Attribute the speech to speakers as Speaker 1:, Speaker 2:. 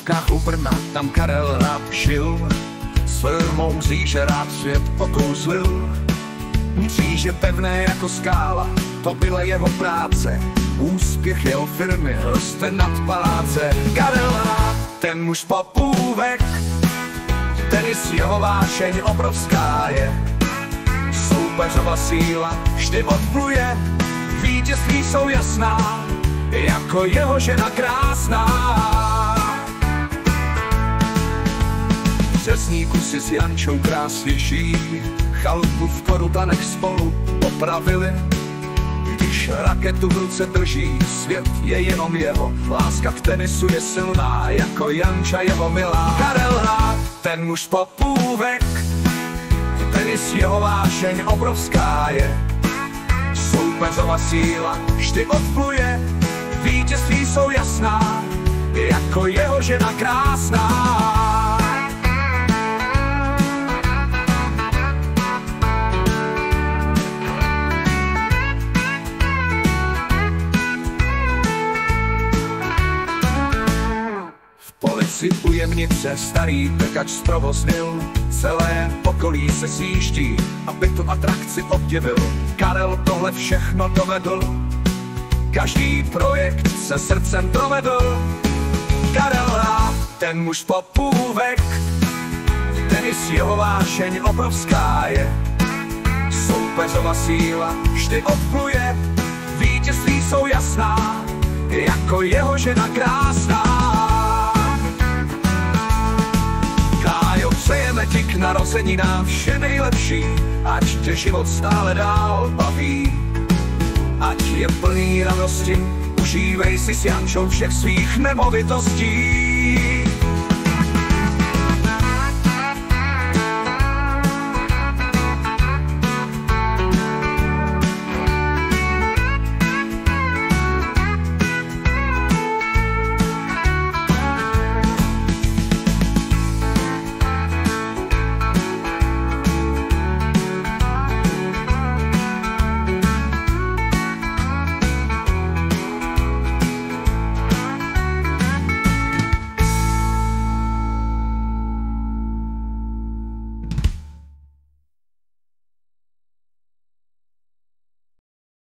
Speaker 1: Liptovskách u Brna, tam Karel rád žil, s firmou Říže rád svět pokouzlil. Říže pevné jako skála, to byla jeho práce, úspěch jeho firmy roste nad paláce. Karel rád, ten muž popůvek, tenis jeho vášeň obrovská je. Soupeřova síla vždy odpluje, vítězství jsou jasná, jako jeho žena krásná. V Řezníku si s Jančou krásně žijí, chalupu v Korutanech spolu popravili. Když raketu v ruce drží, svět je jenom jeho, láska k tenisu je silná, jako Janča jeho milá. Karel rád, ten muž popůvek, tenis jeho vášeň obrovská je. Soupeřova síla vždy odpluje, vítězství jsou jasná, jako jeho žena krásná. Si u Jemnice starý pekač zprovoznil, celé okolí se sjíždí, aby tu atrakci obdivil. Karel tohle všechno dovedl, každý projekt se srdcem provedl. Karel rád, ten muž popůvek, tenis jeho vášeň obrovská je. Soupeřova síla vždy odpluje, vítězství jsou jasná, jako jeho žena krásná. Přejeme ti k narozeninám vše nejlepší, ať tě život stále dál baví. Ať je plný radosti, užívej si s Jančou všech svých nemovitostí.